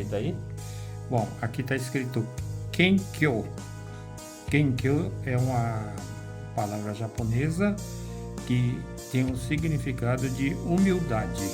escrito aí? Bom, aqui está escrito Kenkyo. Kenkyo é uma palavra japonesa que tem um significado de humildade.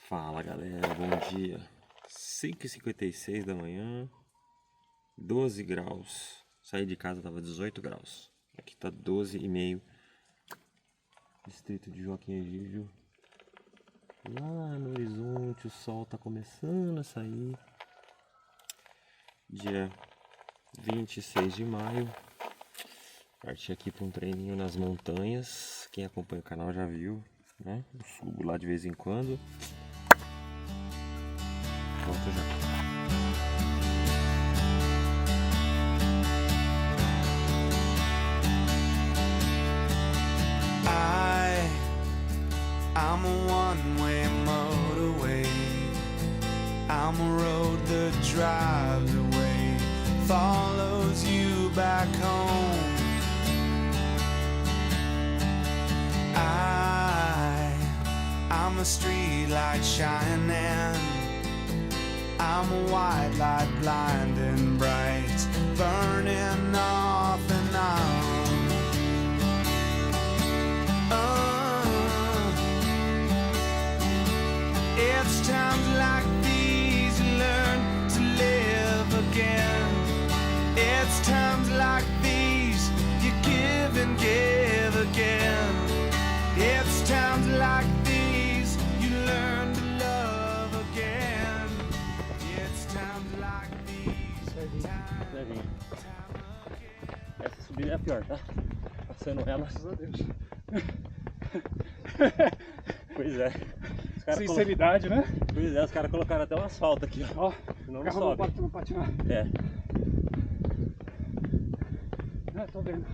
Fala galera, bom dia. 5h56 da manhã, 12 graus. Saí de casa, tava 18 graus. Aqui tá 12,5. Distrito de Joaquim Egídio. Lá no horizonte o sol tá começando a sair. Dia 26 de maio. Parti aqui para um treininho nas montanhas. Quem acompanha o canal já viu, né? Eu subo lá de vez em quando. Volto já. I'm a one-way motorway. I'm a road that drives away, follows you back home. I'm a street light shining. I'm a white light blinding bright, burning off and on. It's times like these you learn to live again. It's times like these you give and give again. It's times like these you learn to love again. It's times like these. Levinho. Essa subida é a pior, tá? Passando ela. Graças a Deus. Pois é. Sinceridade, né? Pois é, os caras colocaram até um asfalto aqui, ó. Ó, Senão o não carro sobe. não patinar. É. Tô vendo.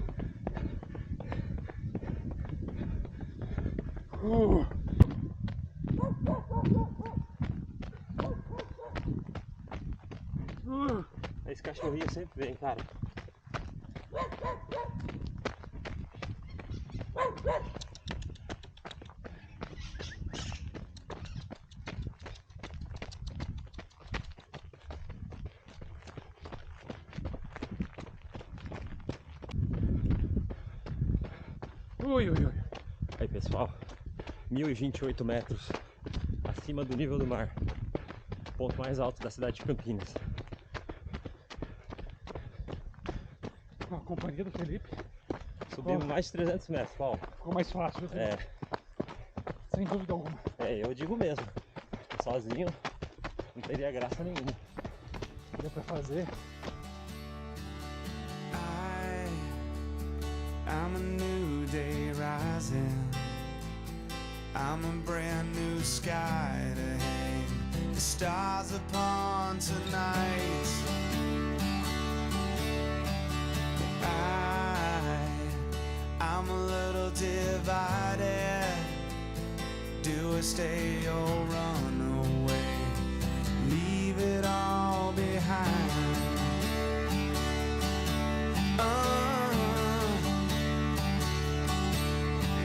Esse cachorrinho sempre vem, cara. Ui, ui, ui. Aí pessoal, 1028 metros acima do nível do mar. Ponto mais alto da cidade de Campinas. A companhia do Felipe. Subimos mais de 300 metros, Paulo. Ficou mais fácil, viu, É, Felipe? Sem dúvida alguma. eu digo mesmo. Sozinho não teria graça nenhuma. Deu pra fazer. I'm a new day rising. I'm a brand new sky to hang the stars upon tonight. I'm a little divided. Do I stay or run away? Leave it all behind.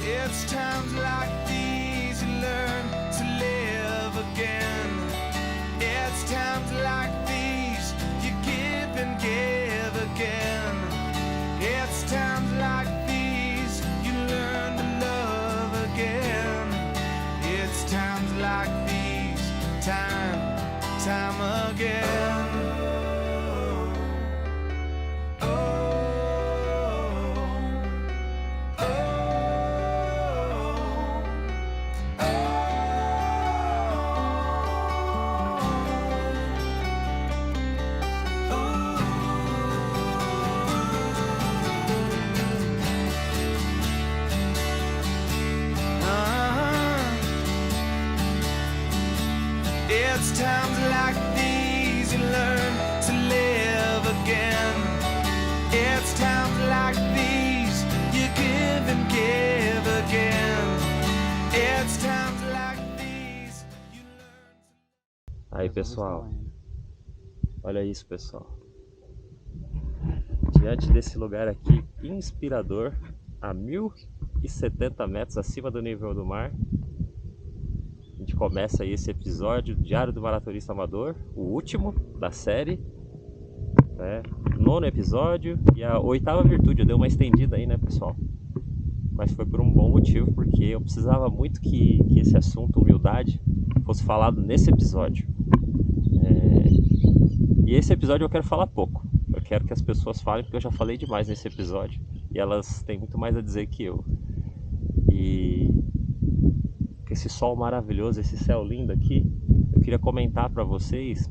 It's times like these you learn to live again. It's times like these you give and give again. It's times like these you learn to love again. It's times like these, time again. pessoal. Olha isso, pessoal. Diante desse lugar aqui inspirador, a 1070 metros acima do nível do mar, a gente começa aí esse episódio do Diário do Maratonista Amador, o último da série, né? 9º episódio e a 8ª virtude. Eu dei uma estendida aí, né, pessoal? Mas foi por um bom motivo, porque eu precisava muito que esse assunto, humildade, fosse falado nesse episódio. E esse episódio eu quero falar pouco. Eu quero que as pessoas falem, porque eu já falei demais nesse episódio e elas têm muito mais a dizer que eu. E com esse sol maravilhoso, esse céu lindo aqui, eu queria comentar para vocês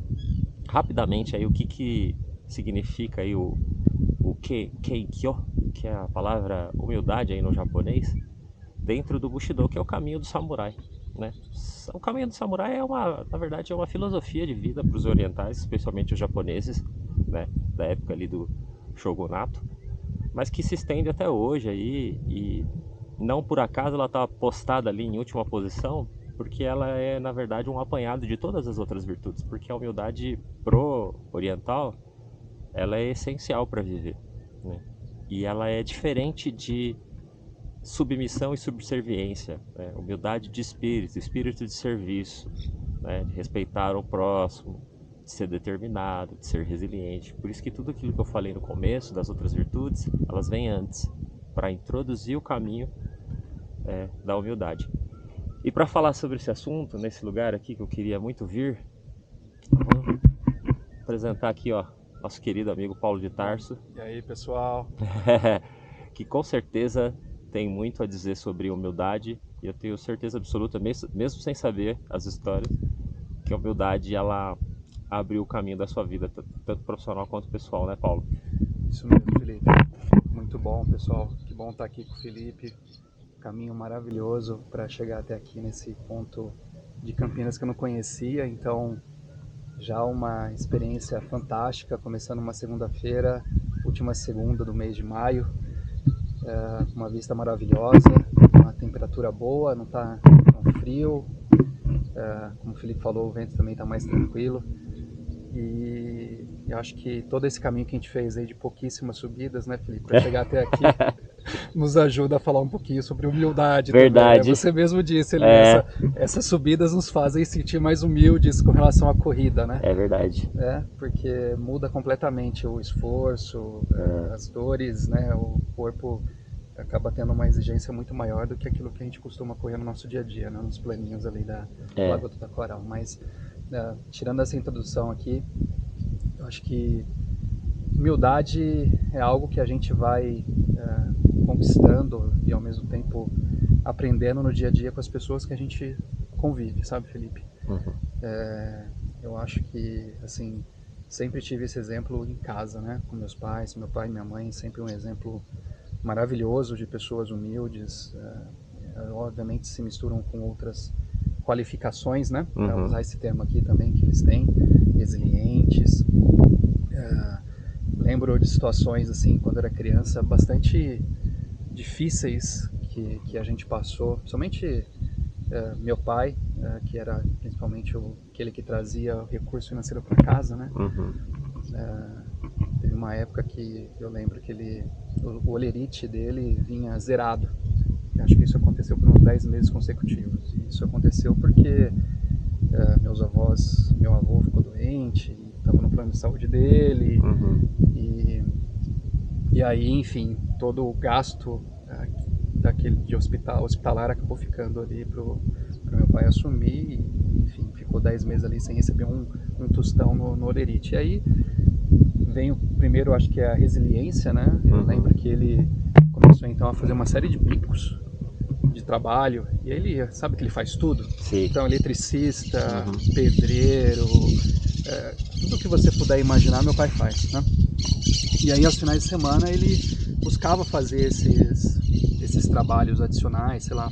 rapidamente aí o que significa aí o Kenkyo, que é a palavra humildade aí no japonês, dentro do Bushido, que é o caminho do samurai, né? O caminho do samurai na verdade, é uma filosofia de vida para os orientais, especialmente os japoneses, né? Da época ali do shogunato, mas que se estende até hoje aí, e não por acaso ela está postada ali em última posição, porque ela é na verdade um apanhado de todas as outras virtudes, porque a humildade pro oriental ela é essencial para viver, né? E ela é diferente de submissão e subserviência, né? Humildade de espírito de serviço, né? De respeitar o próximo, de ser determinado, de ser resiliente. Por isso que tudo aquilo que eu falei no começo das outras virtudes, elas vêm antes, para introduzir o caminho da humildade. E para falar sobre esse assunto, nesse lugar aqui que eu queria muito vir, vou apresentar aqui, ó, nosso querido amigo Paulo de Tarso. E aí, pessoal? Que com certeza tem muito a dizer sobre humildade, e eu tenho certeza absoluta, mesmo sem saber as histórias, que a humildade ela abriu o caminho da sua vida, tanto profissional quanto pessoal, né, Paulo? Isso mesmo, Felipe. Muito bom, pessoal. Que bom estar aqui com o Felipe. Caminho maravilhoso para chegar até aqui nesse ponto de Campinas que eu não conhecia, então já uma experiência fantástica, começando uma segunda-feira, última segunda do mês de maio, uma vista maravilhosa, uma temperatura boa, não está tão frio, como o Felipe falou, o vento também está mais tranquilo, e eu acho que todo esse caminho que a gente fez aí de pouquíssimas subidas, né, Felipe, para chegar até aqui, nos ajuda a falar um pouquinho sobre humildade. Verdade. Também, né? Você mesmo disse, essas subidas nos fazem sentir mais humildes com relação à corrida, né? É verdade. Porque muda completamente o esforço, as dores, né? O corpo acaba tendo uma exigência muito maior do que aquilo que a gente costuma correr no nosso dia a dia, né? Nos planinhos ali da Lagoa do Taquaral. Mas, tirando essa introdução aqui, eu acho que humildade é algo que a gente vai conquistando e ao mesmo tempo aprendendo no dia a dia com as pessoas que a gente convive, sabe, Felipe? Uhum. Eu acho que, assim, sempre tive esse exemplo em casa, né? Com meus pais, meu pai e minha mãe, sempre um exemplo maravilhoso de pessoas humildes, obviamente se misturam com outras qualificações, né? Para usar esse termo aqui também que eles têm, resilientes. Lembro de situações, assim, quando era criança, bastante difíceis que a gente passou, principalmente meu pai, que era principalmente aquele que trazia o recurso financeiro para casa, né? Teve uma época que eu lembro que o olerite dele vinha zerado. Eu acho que isso aconteceu por uns 10 meses consecutivos. E isso aconteceu porque meu avô ficou doente, estava no plano de saúde dele, e aí, enfim, todo o gasto de hospitalar acabou ficando ali pro meu pai assumir, e, enfim, ficou 10 meses ali sem receber um tostão no olerite. E aí vem o primeiro, acho que é a resiliência, né? Eu lembro que ele começou então a fazer uma série de bicos de trabalho, e ele sabe que ele faz tudo. Sim. Então, eletricista, pedreiro, tudo que você puder imaginar, meu pai faz, né? E aí, aos finais de semana, ele buscava fazer esses trabalhos adicionais, sei lá,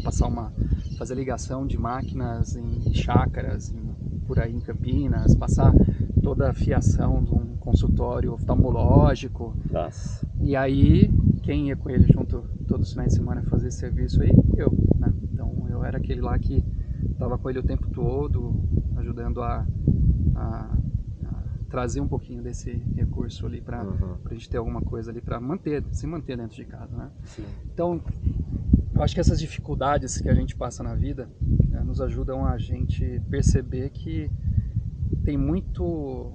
fazer ligação de máquinas em chácaras, por aí em Campinas, passar toda a fiação de um consultório oftalmológico. Nossa. E aí, quem ia com ele junto todos os finais de semana fazer esse serviço aí? Eu, né? Então, eu era aquele lá que estava com ele o tempo todo, ajudando a trazer um pouquinho desse recurso ali para a gente ter alguma coisa ali para se manter dentro de casa, né? Sim. Então, eu acho que essas dificuldades que a gente passa na vida nos ajudam a gente perceber que tem muito...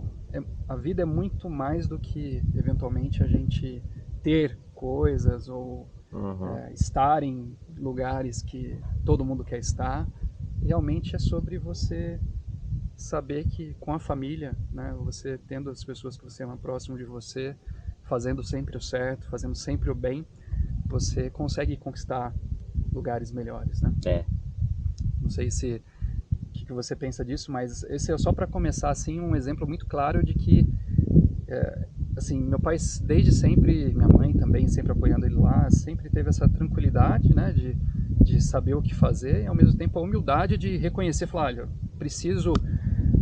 a vida é muito mais do que, eventualmente, a gente ter coisas ou estar em lugares que todo mundo quer estar. Realmente é sobre você saber que com a família, né, você tendo as pessoas que você ama próximo de você, fazendo sempre o certo, fazendo sempre o bem, você consegue conquistar lugares melhores, né? Não sei se o que você pensa disso, mas esse é só para começar assim um exemplo muito claro de que assim, meu pai desde sempre, minha mãe também sempre apoiando ele lá, sempre teve essa tranquilidade, né, de saber o que fazer e ao mesmo tempo a humildade de reconhecer, falar, olha, preciso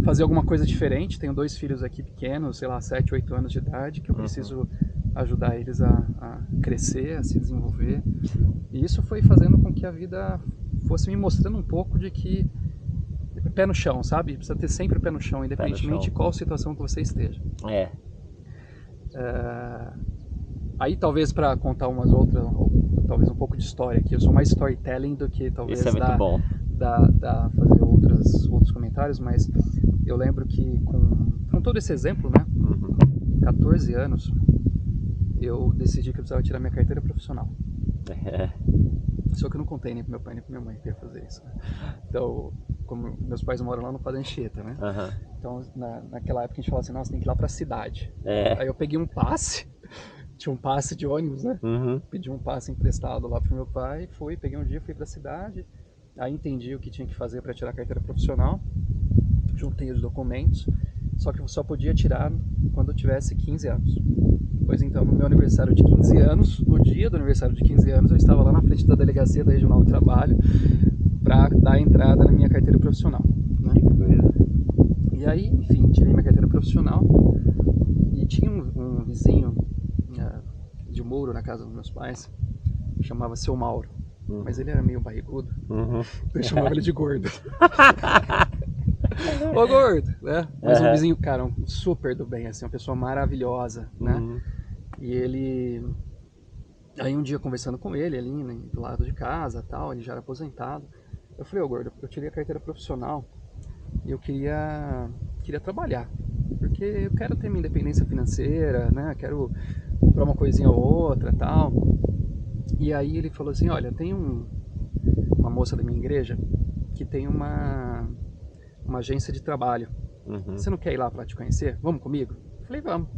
fazer alguma coisa diferente, tenho 2 filhos aqui pequenos, sei lá, 7, 8 anos de idade, que eu preciso ajudar eles a crescer, a se desenvolver. E isso foi fazendo com que a vida fosse me mostrando um pouco de que pé no chão, sabe? Precisa ter sempre o pé no chão, independentemente de qual situação que você esteja. Aí talvez para contar umas outras, ou talvez um pouco de história aqui, eu sou mais storytelling do que talvez isso é muito bom. fazer outros comentários, mas eu lembro que com todo esse exemplo, né, com 14 anos, eu decidi que eu precisava tirar minha carteira profissional. Só que eu não contei nem pro meu pai nem pra minha mãe que ia fazer isso, né? Então, como meus pais moram lá no Padre Anchieta, né? Então, naquela época a gente falava assim, nossa, tem que ir lá pra cidade. Aí eu peguei um passe, tinha um passe de ônibus, né? Pedi um passe emprestado lá pro meu pai, peguei um dia, fui pra cidade, aí entendi o que tinha que fazer para tirar a carteira profissional, juntei os documentos, só que eu só podia tirar quando eu tivesse 15 anos. Pois então, no meu aniversário de 15 anos, no dia do aniversário de 15 anos, eu estava lá na frente da delegacia da Regional do Trabalho para dar entrada na minha carteira profissional, né? E aí, enfim, tirei minha carteira profissional e tinha um vizinho de muro na casa dos meus pais, chamava Seu Mauro, mas ele era meio barrigudo, eu chamava ele de gordo. Ô gordo, né? Mas um vizinho, cara, super do bem, assim, uma pessoa maravilhosa, né? E ele... Aí um dia conversando com ele ali, né, do lado de casa, tal, ele já era aposentado, eu falei, ô gordo, eu tirei a carteira profissional e eu queria trabalhar, porque eu quero ter minha independência financeira, né? Quero comprar uma coisinha ou outra, tal. E aí ele falou assim, olha, tem uma moça da minha igreja que tem uma agência de trabalho. Você não quer ir lá para te conhecer? Vamos comigo? Eu falei, vamos.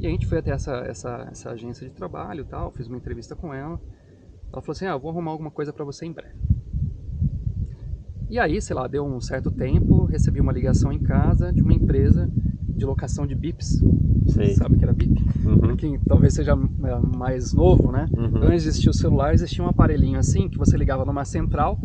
E a gente foi até essa agência de trabalho e tal, fiz uma entrevista com ela. Ela falou assim, eu vou arrumar alguma coisa para você em breve. E aí, sei lá, deu um certo tempo, recebi uma ligação em casa de uma empresa de locação de bips. Sei. Sabe o que era bip? Pra quem talvez seja mais novo, né? Então existia o celular, existia um aparelhinho assim, que você ligava numa central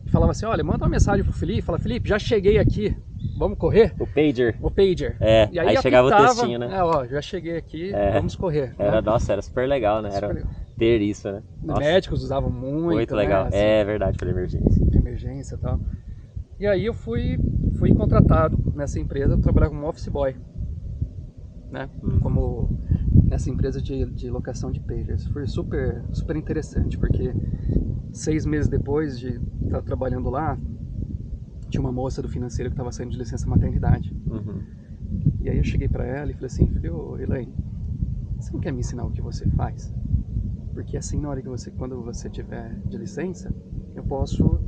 e falava assim, olha, manda uma mensagem pro Felipe, fala, Felipe, já cheguei aqui, vamos correr? O pager. O pager. E aí chegava o textinho, né? Já cheguei aqui, vamos correr. Nossa, era super legal, né? Era ter isso, né? Nossa. Médicos usavam muito, legal, né? Assim, é verdade, para emergência. Emergência e tal. E aí eu fui contratado nessa empresa para trabalhar como office boy, né? Como nessa empresa de locação de pagers. Foi super interessante, porque 6 meses depois de estar trabalhando lá, tinha uma moça do financeiro que estava saindo de licença maternidade. E aí eu cheguei para ela e falei assim, ô Elaine, você não quer me ensinar o que você faz? Porque assim, na hora que quando você tiver de licença, eu posso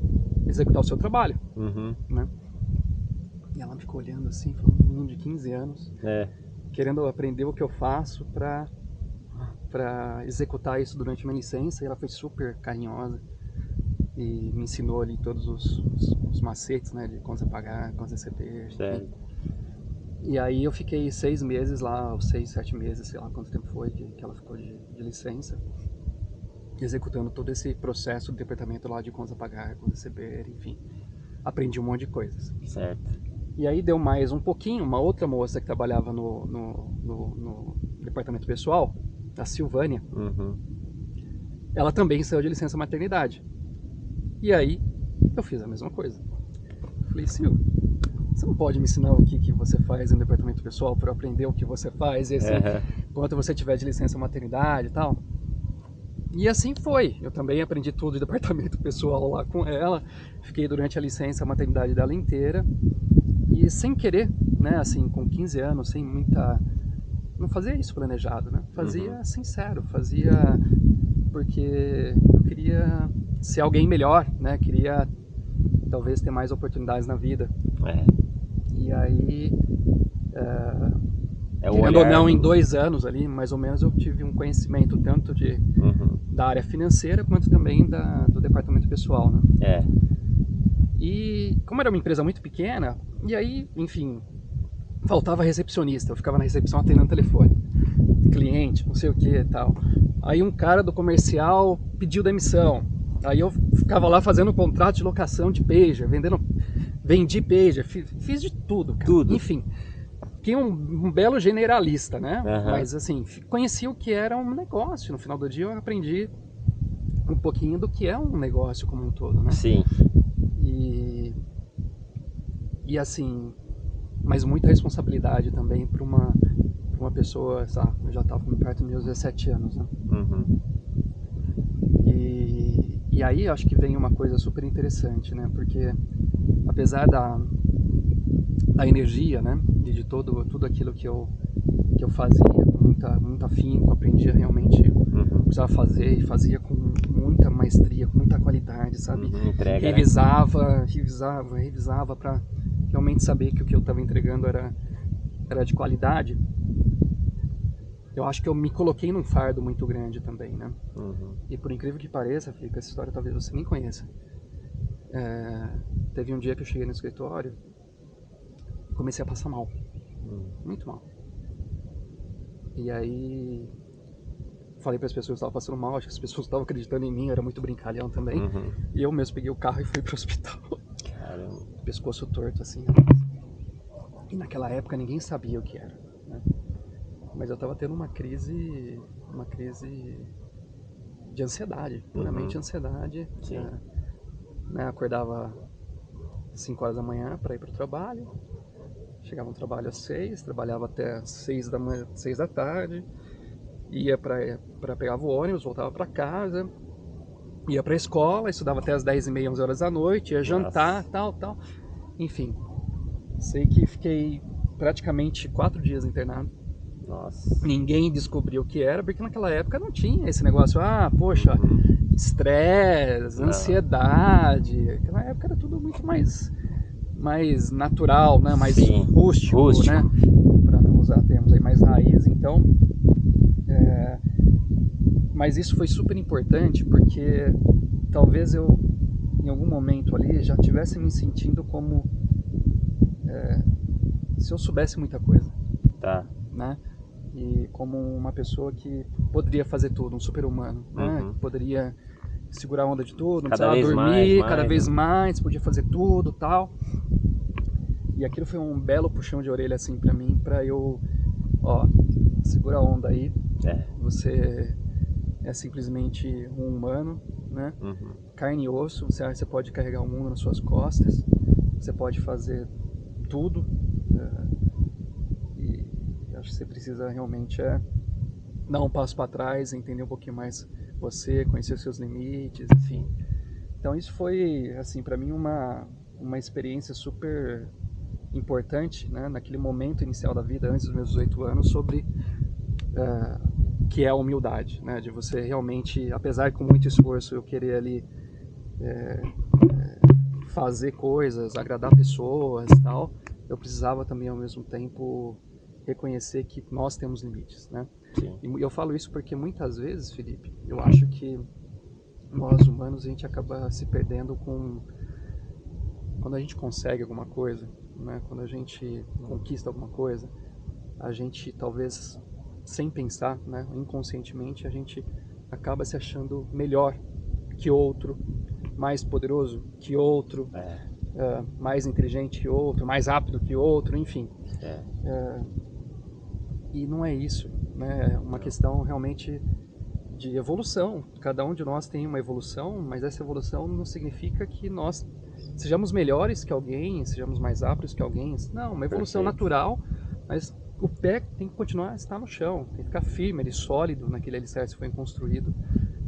executar o seu trabalho, né? E ela ficou olhando assim, falou, um menino de 15 anos, querendo aprender o que eu faço para executar isso durante minha licença, e ela foi super carinhosa e me ensinou ali todos os macetes, né, de contas a pagar, contas a receber. E aí eu fiquei 6 meses lá, ou 6, 7 meses, sei lá quanto tempo foi que ela ficou de licença, executando todo esse processo do departamento lá de contas a pagar, contas a receber, enfim. Aprendi um monte de coisas. Certo. E aí deu mais um pouquinho, uma outra moça que trabalhava no departamento pessoal, a Silvânia, ela também saiu de licença maternidade. E aí eu fiz a mesma coisa. Falei, Sil, você não pode me ensinar o que você faz no departamento pessoal para eu aprender o que você faz, e assim, quando você tiver de licença maternidade e tal. E assim foi. Eu também aprendi tudo de departamento pessoal lá com ela. Fiquei durante a licença maternidade dela inteira. E sem querer, né, assim, com 15 anos, sem muita... Não fazia isso planejado, né? Fazia sincero, fazia porque eu queria ser alguém melhor, né? Queria talvez ter mais oportunidades na vida. E aí, querendo ou não, em 2 anos ali, mais ou menos, eu tive um conhecimento tanto da área financeira quanto também do departamento pessoal, né? E como era uma empresa muito pequena, e aí, enfim, faltava recepcionista, eu ficava na recepção atendendo telefone, cliente, não sei o que e tal. Aí um cara do comercial pediu demissão, aí eu ficava lá fazendo um contrato de locação de pager, vendi pager, fiz de tudo, cara. Tudo. Enfim, fiquei um belo generalista, né? Mas assim, conheci o que era um negócio, no final do dia eu aprendi um pouquinho do que é um negócio como um todo, né? Sim. E assim, mas muita responsabilidade também para uma pessoa, sabe? Eu já estava perto dos meus 17 anos, né? E aí eu acho que vem uma coisa super interessante, né? Porque apesar da energia, né? E de tudo aquilo que eu fazia com muito afinco, aprendia realmente o que precisava fazer e fazia com muita maestria, com muita qualidade, sabe? Entrega, revisava para realmente saber que o que eu estava entregando era de qualidade. Eu acho que eu me coloquei num fardo muito grande também, né? E por incrível que pareça, Felipe, essa história talvez você nem conheça. Teve um dia que eu cheguei no escritório, comecei a passar mal, muito mal. E aí falei para as pessoas que estavam passando mal, acho que as pessoas estavam acreditando em mim, eu era muito brincalhão também. E eu mesmo peguei o carro e fui pro hospital. Caramba. Pescoço torto assim. E naquela época ninguém sabia o que era, né? Mas eu estava tendo uma crise de ansiedade, puramente ansiedade. Né? Acordava às 5 horas da manhã para ir para o trabalho, chegava no trabalho às 6, trabalhava até às 6 da tarde, ia pegava o ônibus, voltava para casa, ia para a escola, estudava até às 10h30, 11 horas da noite, ia jantar, tal. Enfim, sei que fiquei praticamente 4 dias internado. Nossa. Ninguém descobriu o que era, porque naquela época não tinha esse negócio, estresse, ansiedade. Naquela época era tudo muito mais natural, né? Mais rústico, né? Para não usar termos aí mais raiz. Então, mas isso foi super importante porque talvez eu, em algum momento ali, já tivesse me sentindo como se eu soubesse muita coisa, né? E como uma pessoa que poderia fazer tudo, um super-humano, né? Que poderia segurar a onda de tudo, não precisava dormir, cada vez mais, podia fazer tudo, tal. E aquilo foi um belo puxão de orelha assim pra mim, pra eu, segura a onda aí. Você é simplesmente um humano, né? Carne e osso, você pode carregar o mundo nas suas costas, você pode fazer tudo. Acho que você precisa realmente dar um passo para trás, entender um pouquinho mais você, conhecer os seus limites, enfim. Então isso foi, assim, para mim uma experiência super importante, né, naquele momento inicial da vida, antes dos meus 18 anos, sobre que é a humildade, né, de você realmente, apesar de com muito esforço eu querer ali fazer coisas, agradar pessoas e tal, eu precisava também ao mesmo tempo reconhecer que nós temos limites, né? E eu falo isso porque muitas vezes, Felipe, eu acho que nós humanos a gente acaba se perdendo quando a gente consegue alguma coisa, né? Quando a gente conquista alguma coisa, a gente talvez sem pensar, né? Inconscientemente a gente acaba se achando melhor que outro, mais poderoso que outro, mais inteligente que outro, mais rápido que outro, enfim. E não é isso, né? É uma questão realmente de evolução. Cada um de nós tem uma evolução, mas essa evolução não significa que nós sejamos melhores que alguém, sejamos mais aptos que alguém. Não, uma evolução natural, mas o pé tem que continuar a estar no chão, tem que ficar firme, ele sólido naquele alicerce que foi construído,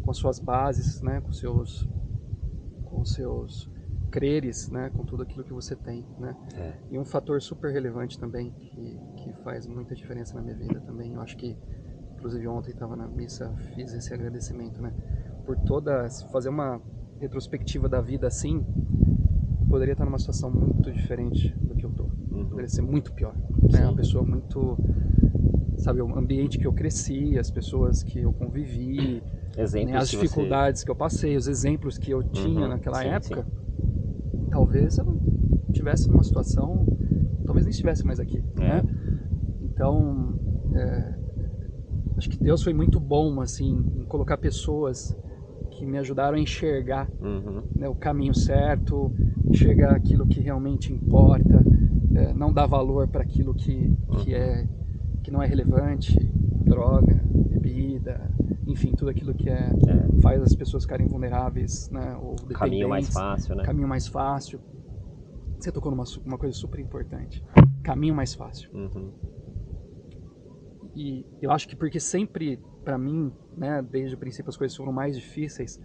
com as suas bases, né, com os seus creres, né, com tudo aquilo que você tem, né. E um fator super relevante também que faz muita diferença na minha vida também, eu acho que inclusive ontem estava na missa, fiz esse agradecimento, né, por fazer uma retrospectiva da vida assim, poderia estar numa situação muito diferente do que eu tô, poderia ser muito pior, né, uma pessoa muito, sabe, o ambiente que eu cresci, as pessoas que eu convivi, né, as dificuldades que eu passei, os exemplos que eu tinha naquela época, talvez eu tivesse numa situação, talvez nem estivesse mais aqui, né? Então, acho que Deus foi muito bom, assim, em colocar pessoas que me ajudaram a enxergar, né, o caminho certo, enxergar aquilo que realmente importa, não dar valor para aquilo que não é relevante, droga, bebida, enfim, tudo aquilo que faz as pessoas ficarem vulneráveis, né, ou dependentes. Caminho mais fácil, né? Caminho mais fácil. Você tocou numa coisa super importante. Caminho mais fácil. E eu acho que porque sempre, para mim, né, desde o princípio as coisas foram mais difíceis,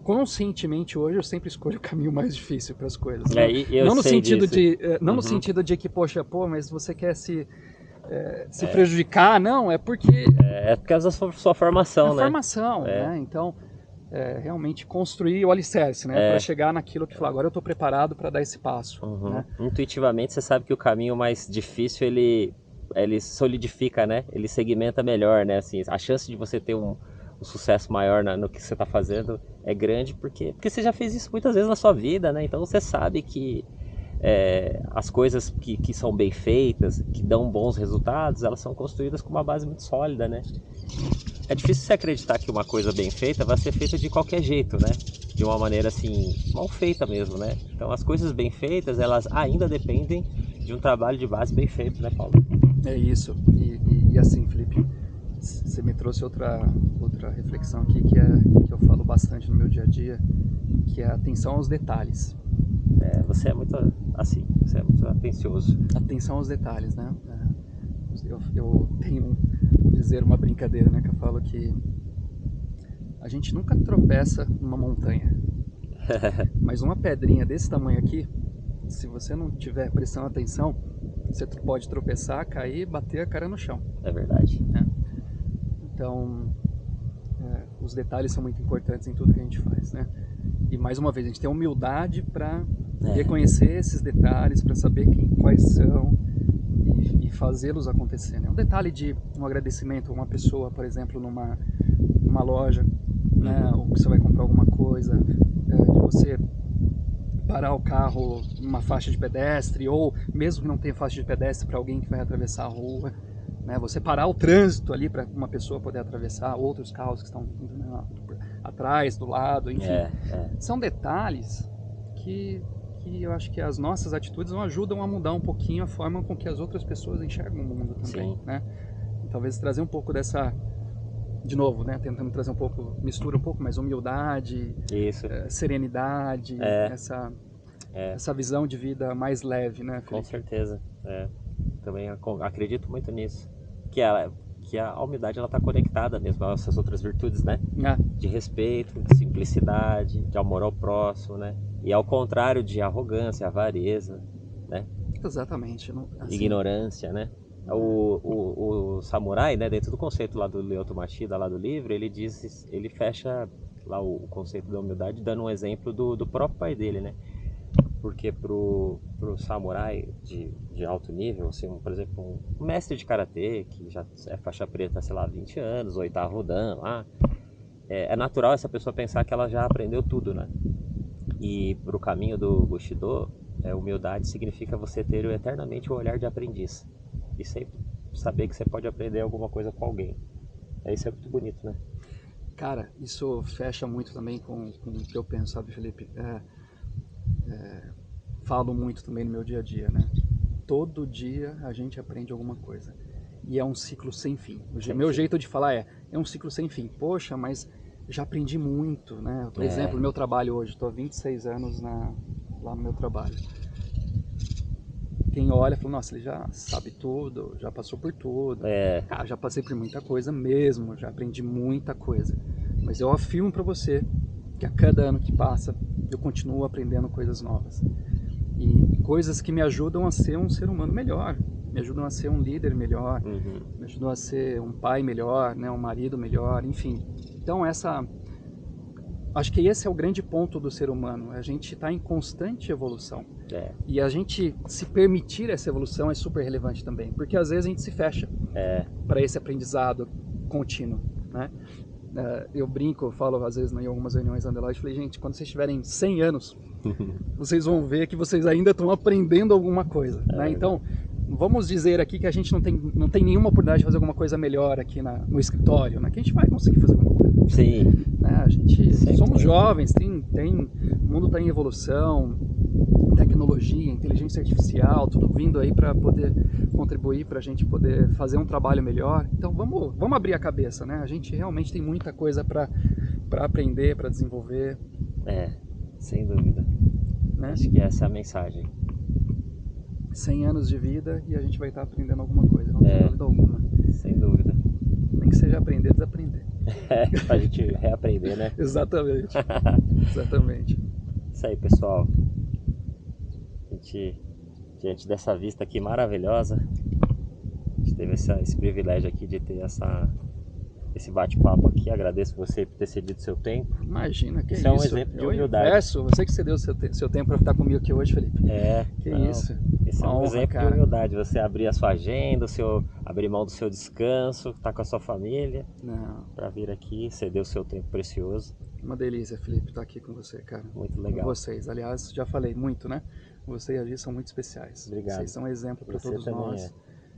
conscientemente hoje eu sempre escolho o caminho mais difícil para as coisas. Né? Não no sentido no sentido de que, poxa, mas você quer se prejudicar, não, é porque... É por causa da sua formação, né? Formação, né? Então, realmente construir o alicerce, né? Para chegar naquilo que falar, agora eu estou preparado para dar esse passo. Né? Intuitivamente você sabe que o caminho mais difícil, ele solidifica, né? Ele segmenta melhor, né? Assim, a chance de você ter um sucesso maior no que você está fazendo é grande, porque você já fez isso muitas vezes na sua vida, né? Então você sabe que as coisas que são bem feitas, que dão bons resultados, elas são construídas com uma base muito sólida, né? É difícil você acreditar que uma coisa bem feita vai ser feita de qualquer jeito, né? De uma maneira assim, mal feita mesmo, né? Então as coisas bem feitas, elas ainda dependem de um trabalho de base bem feito, né, Paulo? É isso. E assim, Felipe, você me trouxe outra reflexão aqui que eu falo bastante no meu dia a dia, que é a atenção aos detalhes. Você é muito assim, você é muito atencioso. Atenção aos detalhes, né? Eu tenho uma brincadeira, né? Que eu falo que a gente nunca tropeça numa montanha, mas uma pedrinha desse tamanho aqui, se você não tiver prestando atenção, você pode tropeçar, cair e bater a cara no chão. É verdade. Né? Então, os detalhes são muito importantes em tudo que a gente faz, né? E mais uma vez, a gente tem humildade para reconhecer esses detalhes, para saber quais são e fazê-los acontecer. Né? Um detalhe de um agradecimento a uma pessoa, por exemplo, numa loja, né? Ou que você vai comprar alguma coisa, de você parar o carro numa faixa de pedestre, ou mesmo que não tenha faixa de pedestre para alguém que vai atravessar a rua, né? Você parar o trânsito ali para uma pessoa poder atravessar, outros carros que estão vindo, né, atrás, do lado, enfim. São detalhes que eu acho que as nossas atitudes não ajudam a mudar um pouquinho a forma com que as outras pessoas enxergam o mundo também, né? E talvez trazer um pouco dessa, de novo, né, tentando trazer um pouco, mistura um pouco mais humildade, serenidade, essa visão de vida mais leve, né, Felipe? Com certeza, também acredito muito nisso, que a humildade ela está conectada mesmo às essas outras virtudes, né? De respeito, de simplicidade, de amor ao próximo, né? E ao contrário de arrogância, avareza, né? Exatamente. Assim, ignorância, né? O samurai, né, dentro do conceito lá do Lyoto Machida, lá do livro, ele fecha lá o conceito da humildade dando um exemplo do próprio pai dele, né? Porque pro samurai de alto nível, assim, por exemplo, um mestre de karatê que já é faixa preta, sei lá, 20 anos, 8º dan lá, é natural essa pessoa pensar que ela já aprendeu tudo, né? E pro caminho do Bushido, humildade significa você ter eternamente o olhar de aprendiz e sempre saber que você pode aprender alguma coisa com alguém. Isso é muito bonito, né? Cara, isso fecha muito também com o que eu penso, sabe, Felipe? Falo muito também no meu dia a dia, né? Todo dia a gente aprende alguma coisa. E é um ciclo sem fim. Meu jeito de falar é um ciclo sem fim. Poxa, mas já aprendi muito, né? Por exemplo, no meu trabalho hoje, estou há 26 anos lá no meu trabalho. Quem olha fala, nossa, ele já sabe tudo, já passou por tudo. Cara, já passei por muita coisa mesmo, já aprendi muita coisa. Mas eu afirmo para você que a cada ano que passa, eu continuo aprendendo coisas novas. E coisas que me ajudam a ser um ser humano melhor, me ajudam a ser um líder melhor, me ajudam a ser um pai melhor, né, um marido melhor, enfim. Então acho que esse é o grande ponto do ser humano, a gente está em constante evolução. E a gente se permitir essa evolução é super relevante também, porque às vezes a gente se fecha para esse aprendizado contínuo, né? Eu brinco, eu falo às vezes em algumas reuniões Underlight, falei, gente, quando vocês tiverem 100 anos, vocês vão ver que vocês ainda estão aprendendo alguma coisa, né? Então, vamos dizer aqui que a gente não tem nenhuma oportunidade de fazer alguma coisa melhor aqui no escritório, né? Que a gente vai conseguir fazer alguma coisa. Sim. Né? A gente somos jovens, o mundo está em evolução, tecnologia, inteligência artificial, tudo vindo aí para poder contribuir para a gente poder fazer um trabalho melhor. Então vamos abrir a cabeça, né? A gente realmente tem muita coisa para aprender, para desenvolver. Sem dúvida. Né? Acho que essa é a mensagem. 100 anos de vida e a gente vai estar aprendendo alguma coisa, não tem dúvida alguma. Sem dúvida. Nem que seja aprender, desaprender. Pra gente reaprender, né? Exatamente. Exatamente. Isso aí, pessoal. A gente, diante dessa vista aqui maravilhosa, a gente teve esse privilégio aqui de ter esse bate-papo aqui. Agradeço você por ter cedido seu tempo. Imagina, que isso é um exemplo de humildade. Você que cedeu seu tempo para estar comigo aqui hoje, Felipe. Isso. Esse é um exemplo de humildade. Você abrir a sua agenda, abrir mão do seu descanso, estar com a sua família, para vir aqui, ceder o seu tempo precioso. Uma delícia, Felipe, estar aqui com você, cara. Muito legal. Com vocês. Aliás, já falei muito, né? Você e a Gi são muito especiais. Obrigado. Vocês são um exemplo para todos nós.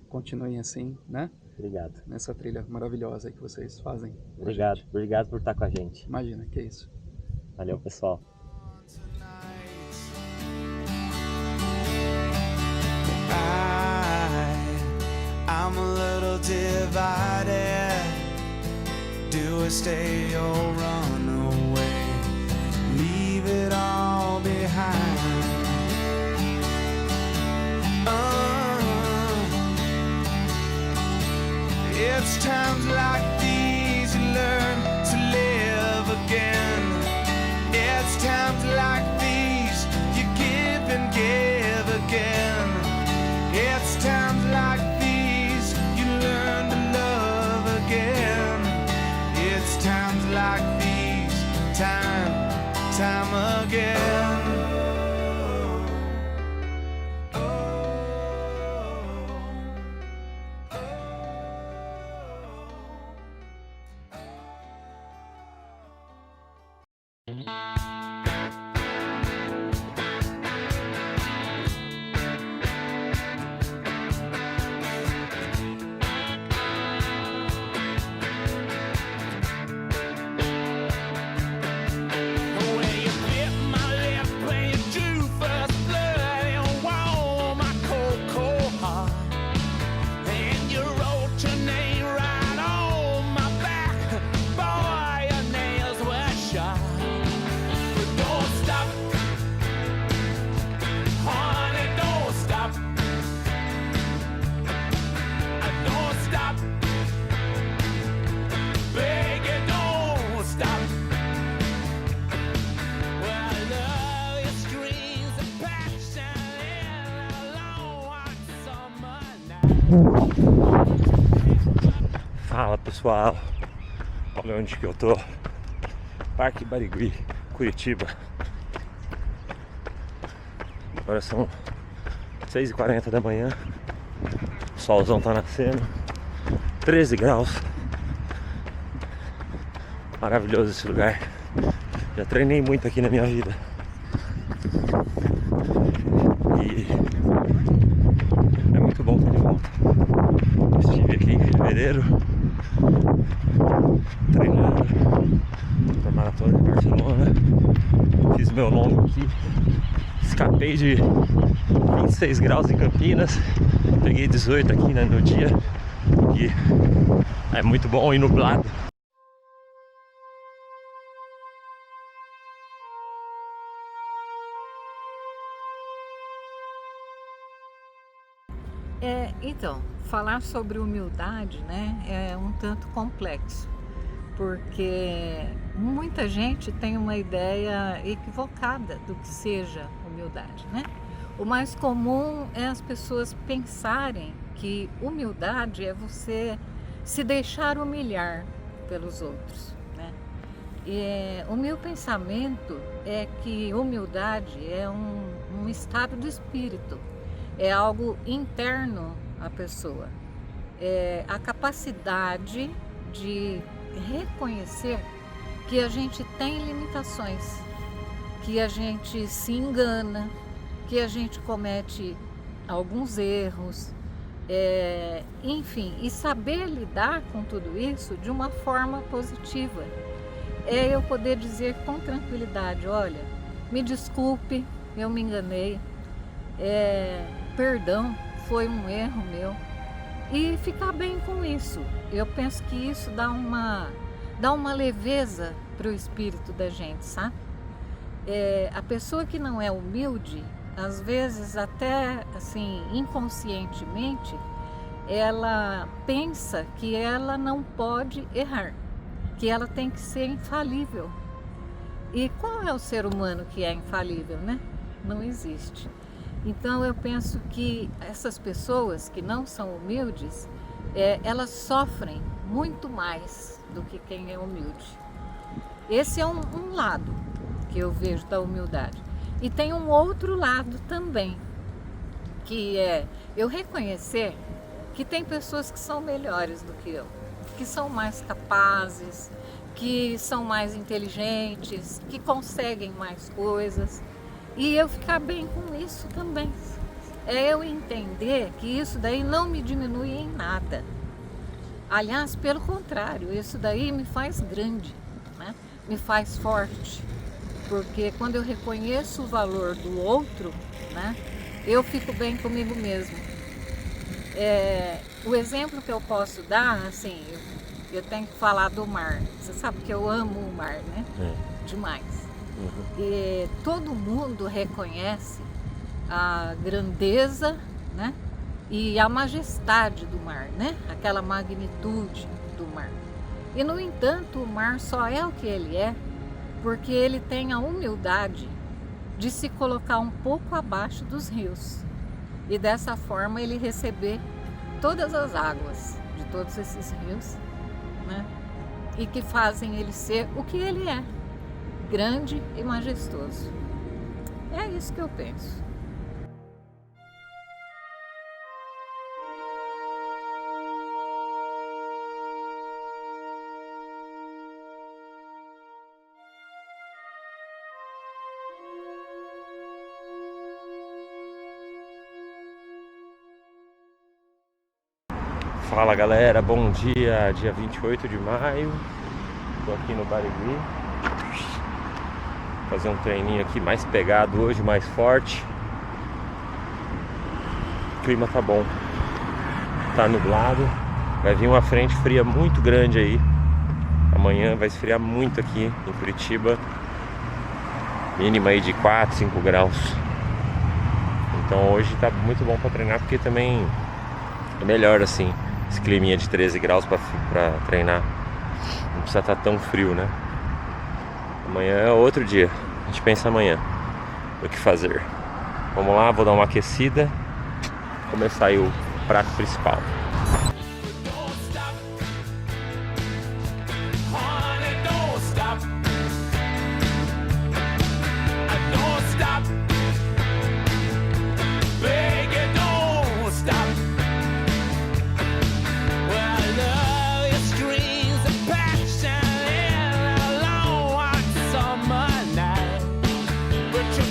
Continuem assim, né? Obrigado. Nessa trilha maravilhosa aí que vocês fazem. Obrigado. Obrigado por estar com a gente. Imagina, que isso. Valeu, pessoal. I'm a little divided. Do I stay or run away? Leave it all behind. It's times like these you learn to live again. It's times like these you give and give again. It's times like these you learn to love again. It's times like these, time again. Fala, pessoal, olha onde que eu tô. Parque Barigui, Curitiba. Agora são 6h40 da manhã. O solzão tá nascendo, 13 graus. Maravilhoso esse lugar. Já treinei muito aqui na minha vida. E é muito bom estar de volta. Estive aqui em fevereiro treinando para a maratona de Barcelona. Fiz meu longo aqui. Escapei de 26 graus em Campinas. Peguei 18 aqui no dia. aqui é muito bom e nublado. Então, falar sobre humildade, né, é um tanto complexo, porque muita gente tem uma ideia equivocada do que seja humildade, né? O mais comum é as pessoas pensarem que humildade é você se deixar humilhar pelos outros, né? E o meu pensamento é que humildade é um estado de espírito, é algo interno à pessoa, é a capacidade de reconhecer que a gente tem limitações, que a gente se engana, que a gente comete alguns erros, enfim, e saber lidar com tudo isso de uma forma positiva. É eu poder dizer com tranquilidade, olha, me desculpe, eu me enganei, perdão, foi um erro meu, e ficar bem com isso. Eu penso que isso dá uma leveza para o espírito da gente, sabe? A pessoa que não é humilde, às vezes até assim inconscientemente, ela pensa que ela não pode errar, que ela tem que ser infalível. E qual é o ser humano que é infalível, né? Não existe. Então eu penso que essas pessoas que não são humildes, elas sofrem muito mais do que quem é humilde. Esse é um lado que eu vejo da humildade. E tem um outro lado também, que é eu reconhecer que tem pessoas que são melhores do que eu, que são mais capazes, que são mais inteligentes, que conseguem mais coisas. E eu ficar bem com isso também. É eu entender que isso daí não me diminui em nada. Aliás, pelo contrário, isso daí me faz grande, né? Me faz forte. Porque quando eu reconheço o valor do outro, né, eu fico bem comigo mesmo. O exemplo que eu posso dar, assim, eu tenho que falar do mar. Você sabe que eu amo o mar, né? Demais. E todo mundo reconhece a grandeza, né, e a majestade do mar, né, aquela magnitude do mar. E no entanto, o mar só é o que ele é porque ele tem a humildade de se colocar um pouco abaixo dos rios e dessa forma ele receber todas as águas de todos esses rios, né, e que fazem ele ser o que ele é. Grande e majestoso. É isso que eu penso. Fala galera, bom dia, dia 28 de maio. Tô aqui no Barigui. Fazer um treininho aqui mais pegado hoje, mais forte. O clima tá bom, tá nublado. Vai vir uma frente fria muito grande aí. Amanhã vai esfriar muito aqui em Curitiba. Mínima aí de 4, 5 graus. Então hoje tá muito bom pra treinar, porque também é melhor assim, esse climinha de 13 graus pra treinar. Não precisa estar tão frio, né? Amanhã é outro dia, a gente pensa amanhã o que fazer. Vamos lá, vou dar uma aquecida. Começar aí o prato principal.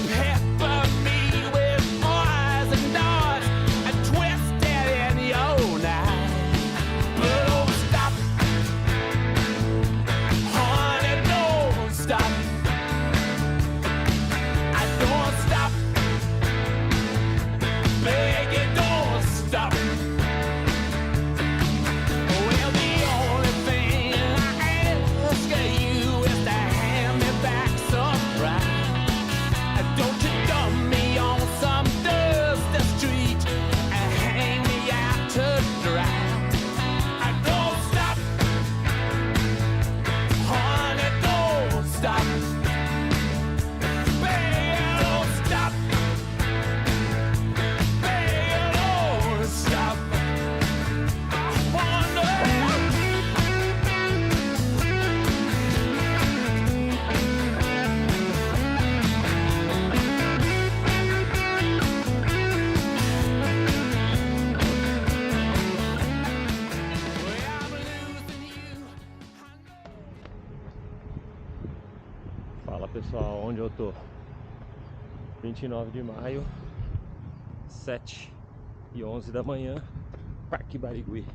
Pepper me with poison darts and twisted in your stop. Baby, don't stop. Baby, don't stop. I wonder. Fala pessoal, onde eu tô? 29 de maio, 7h11 da manhã, Parque Barigui,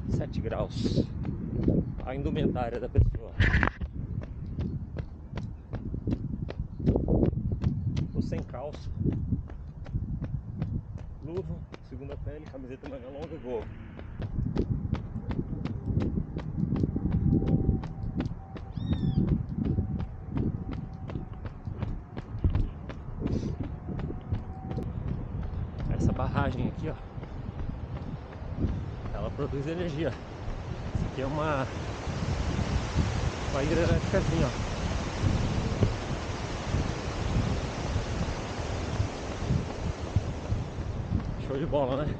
7 graus. A indumentária da pessoa. Tô sem calça, luva, segunda pele, camiseta manga longa e vou. Essa barragem aqui, ó, ela produz energia. Isso aqui é uma hidrelétricazinha, ó. Show de bola, né?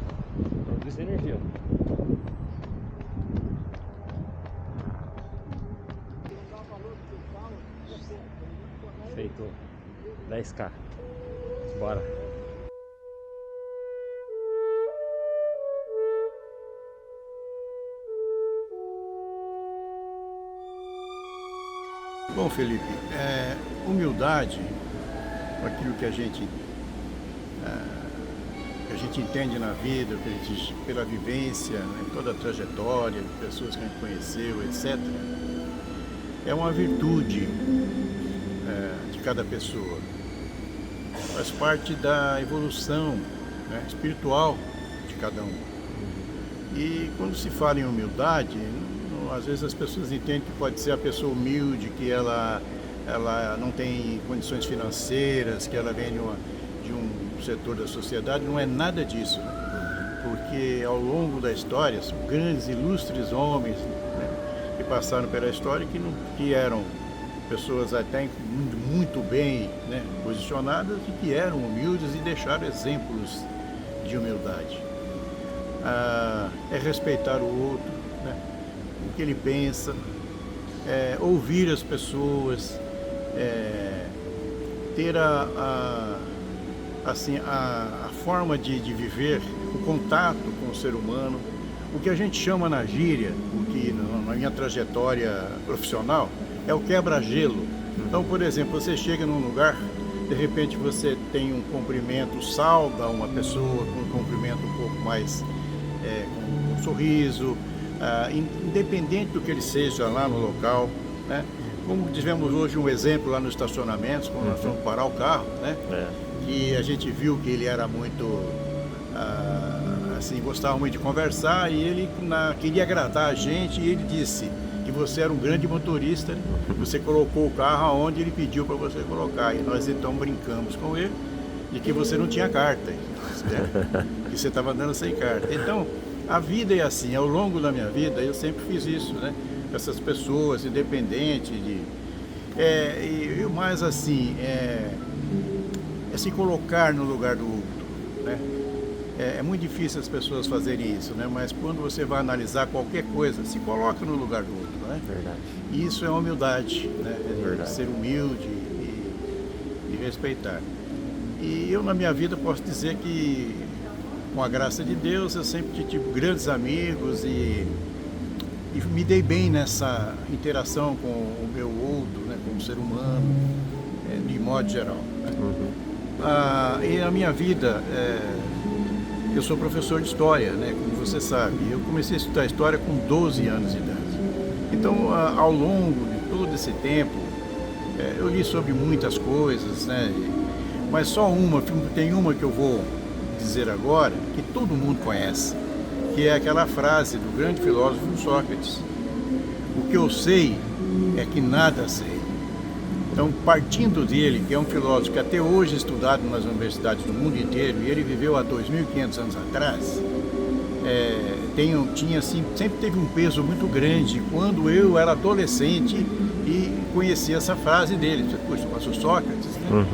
Produz energia. Feito 10k. Bora. Bom, Felipe, humildade, aquilo que a gente entende na vida, pela vivência, né, toda a trajetória de pessoas que a gente conheceu, etc., é uma virtude de cada pessoa. Faz parte da evolução, né, espiritual de cada um. E quando se fala em humildade, às vezes as pessoas entendem que pode ser a pessoa humilde, que ela não tem condições financeiras, que ela vem de um setor da sociedade. Não é nada disso, né? Porque ao longo da história são grandes, ilustres homens, né, que passaram pela história, que eram pessoas até muito bem, né, posicionadas e que eram humildes e deixaram exemplos de humildade. É respeitar o outro, né, o que ele pensa, ouvir as pessoas, ter a forma de viver, o contato com o ser humano, o que a gente chama na gíria, o que na minha trajetória profissional é o quebra-gelo. Então, por exemplo, você chega num lugar, de repente você tem um cumprimento, sauda uma pessoa com um cumprimento um pouco mais, com um sorriso, independente do que ele seja lá no local, né? Como tivemos hoje um exemplo lá no estacionamento, quando nós fomos parar o carro, né? Que a gente viu que ele era muito, assim, gostava muito de conversar, e ele queria agradar a gente, e ele disse que você era um grande motorista, você colocou o carro onde ele pediu para você colocar, e nós então brincamos com ele de que você não tinha carta, né? Que você estava andando sem carta. Então, a vida é assim. Ao longo da minha vida eu sempre fiz isso, né? Essas pessoas, independente de... e mais assim, se colocar no lugar do outro, né? É muito difícil as pessoas fazerem isso, né? Mas quando você vai analisar qualquer coisa, se coloca no lugar do outro, né? Verdade. E isso é humildade, né? Verdade. Ser humilde e respeitar. E eu, na minha vida, posso dizer que, com a graça de Deus, eu sempre tive grandes amigos e me dei bem nessa interação com o meu outro, né, com o ser humano, de modo geral, né? E a minha vida, eu sou professor de história, né, como você sabe. Eu comecei a estudar história com 12 anos de idade. Então, ao longo de todo esse tempo, eu li sobre muitas coisas, né, mas tem uma que eu vou dizer agora, que todo mundo conhece, que é aquela frase do grande filósofo Sócrates: o que eu sei é que nada sei. Então, partindo dele, que é um filósofo que até hoje é estudado nas universidades do mundo inteiro, e ele viveu há 2.500 anos atrás, tinha, assim, sempre teve um peso muito grande. Quando eu era adolescente, e conheci essa frase dele, puxa, mas o Sócrates, né?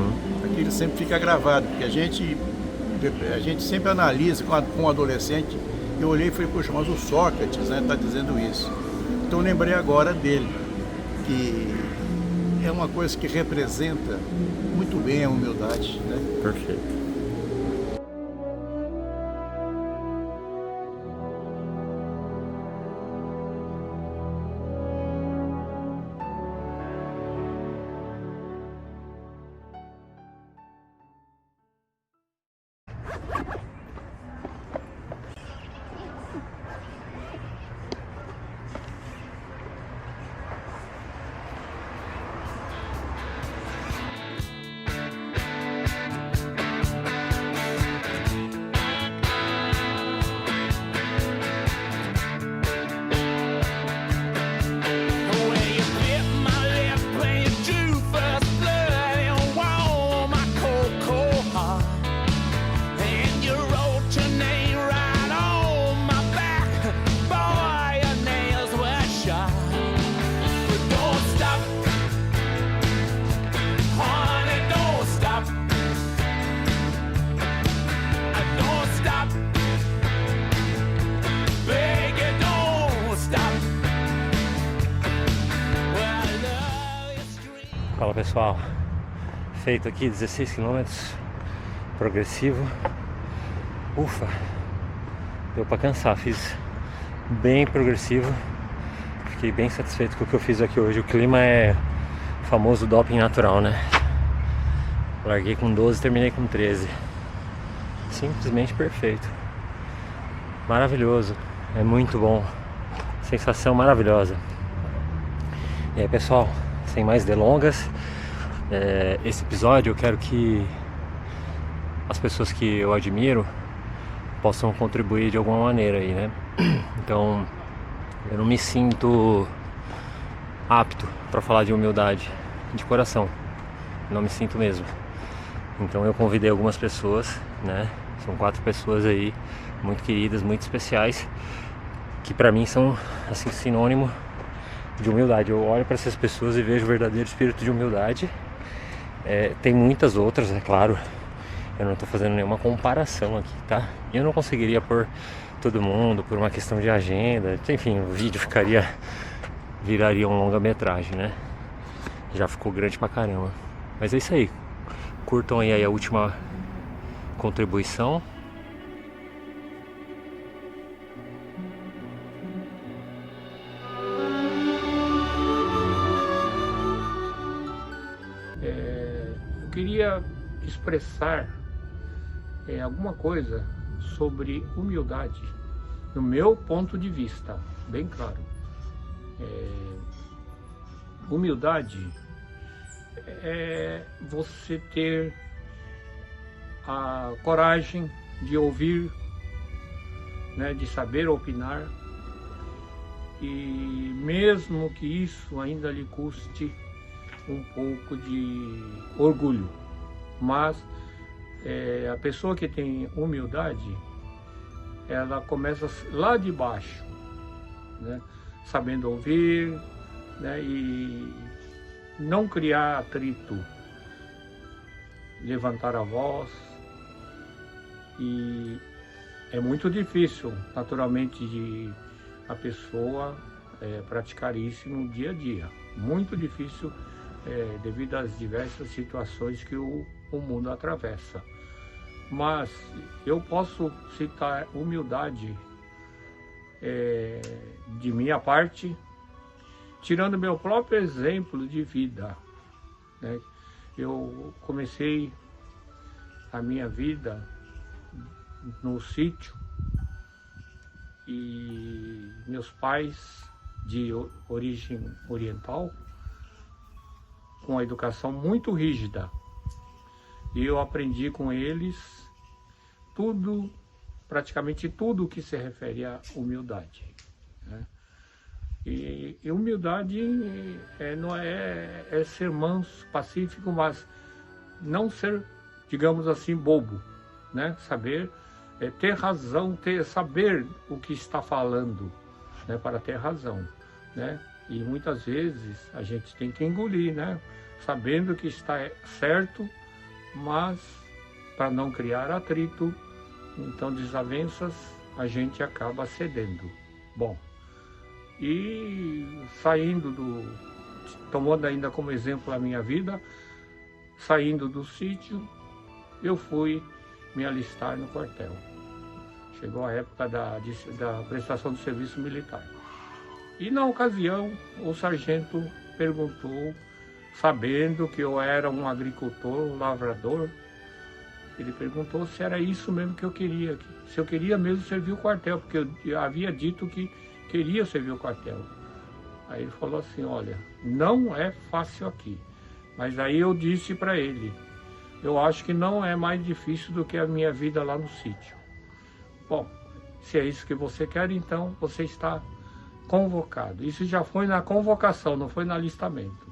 Aquilo sempre fica gravado, porque a gente sempre analisa com um adolescente. Eu olhei e falei, poxa, mas o Sócrates, né, está dizendo isso. Então eu lembrei agora dele, que é uma coisa que representa muito bem a humildade, né? Perfeito. When you bit my lip and you drew first blood and warmed my cold, cold heart, and you wrote your name right on my back, boy, your nails were sharp. But don't stop, honey, don't stop. Don't stop, beg you, don't stop. Well, love is dream. Fala pessoal, feito aqui 16 km, progressivo. Ufa, deu pra cansar, fiz bem progressivo. Fiquei bem satisfeito com o que eu fiz aqui hoje. O clima é famoso doping natural, né? Larguei com 12, terminei com 13. Simplesmente perfeito. Maravilhoso, é muito bom. Sensação maravilhosa. E aí pessoal, sem mais delongas, esse episódio eu quero que as pessoas que eu admiro possam contribuir de alguma maneira aí, né? Então eu não me sinto apto para falar de humildade de coração, não me sinto mesmo. Então eu convidei algumas pessoas, né? São 4 pessoas aí muito queridas, muito especiais, que para mim são assim sinônimo de humildade. Eu olho para essas pessoas e vejo o verdadeiro espírito de humildade. Tem muitas outras, é claro. Eu não estou fazendo nenhuma comparação aqui, tá? Eu não conseguiria pôr todo mundo por uma questão de agenda. Enfim, o vídeo viraria um longa-metragem, né? Já ficou grande pra caramba. Mas é isso aí. Curtam aí a última contribuição. Eu queria expressar alguma coisa sobre humildade, no meu ponto de vista, bem claro. Humildade é você ter a coragem de ouvir, né, de saber opinar, e mesmo que isso ainda lhe custe um pouco de orgulho, mas a pessoa que tem humildade, ela começa lá de baixo, né, sabendo ouvir, né, e não criar atrito, levantar a voz. E é muito difícil, naturalmente, de a pessoa praticar isso no dia a dia. Muito difícil, devido às diversas situações que o mundo atravessa. Mas eu posso citar humildade de minha parte, tirando meu próprio exemplo de vida, né? Eu comecei a minha vida no sítio e meus pais de origem oriental, com a educação muito rígida, e eu aprendi com eles tudo, praticamente tudo que se refere à humildade, né? E humildade não é ser manso, pacífico, mas não ser, digamos assim, bobo, né? Saber ter razão, saber o que está falando, né? Para ter razão, né? E muitas vezes a gente tem que engolir, né? Sabendo que está certo, mas para não criar atrito, então desavenças, a gente acaba cedendo. Bom, e tomando ainda como exemplo a minha vida, saindo do sítio, eu fui me alistar no quartel. Chegou a época da prestação do serviço militar. E na ocasião, o sargento perguntou, sabendo que eu era um agricultor, um lavrador, ele perguntou se era isso mesmo que eu queria, se eu queria mesmo servir o quartel, porque eu havia dito que queria servir o quartel. Aí ele falou assim, olha, não é fácil aqui. Mas aí eu disse para ele, eu acho que não é mais difícil do que a minha vida lá no sítio. Bom, se é isso que você quer, então você está convocado. Isso já foi na convocação, não foi no alistamento.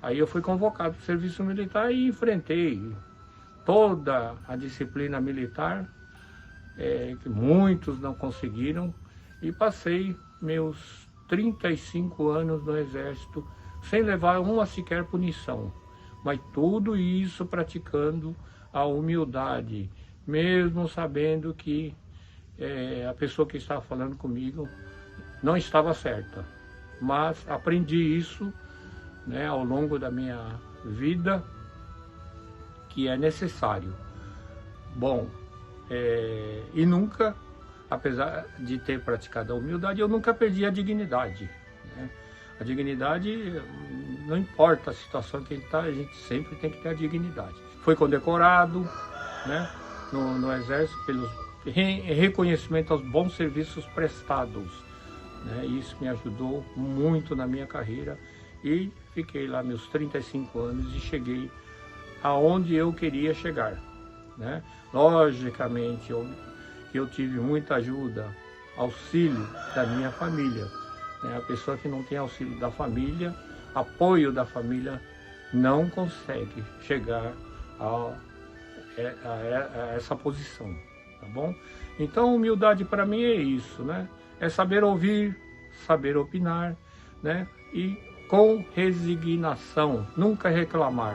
Aí eu fui convocado para o serviço militar e enfrentei toda a disciplina militar, que muitos não conseguiram, e passei meus 35 anos no Exército sem levar uma sequer punição. Mas tudo isso praticando a humildade, mesmo sabendo que a pessoa que estava falando comigo não estava certa. Mas aprendi isso, né, ao longo da minha vida, que é necessário. Bom, e nunca, apesar de ter praticado a humildade, eu nunca perdi a dignidade, né? A dignidade, não importa a situação que a gente sempre tem que ter a dignidade. Foi condecorado, né, no Exército pelos reconhecimento aos bons serviços prestados, né? Isso me ajudou muito na minha carreira e fiquei lá meus 35 anos e cheguei aonde eu queria chegar, né? Logicamente, eu tive muita ajuda, auxílio da minha família, né? A pessoa que não tem auxílio da família, apoio da família, não consegue chegar a essa posição, tá bom? Então, humildade para mim é isso, né? É saber ouvir, saber opinar, né? E com resignação, nunca reclamar.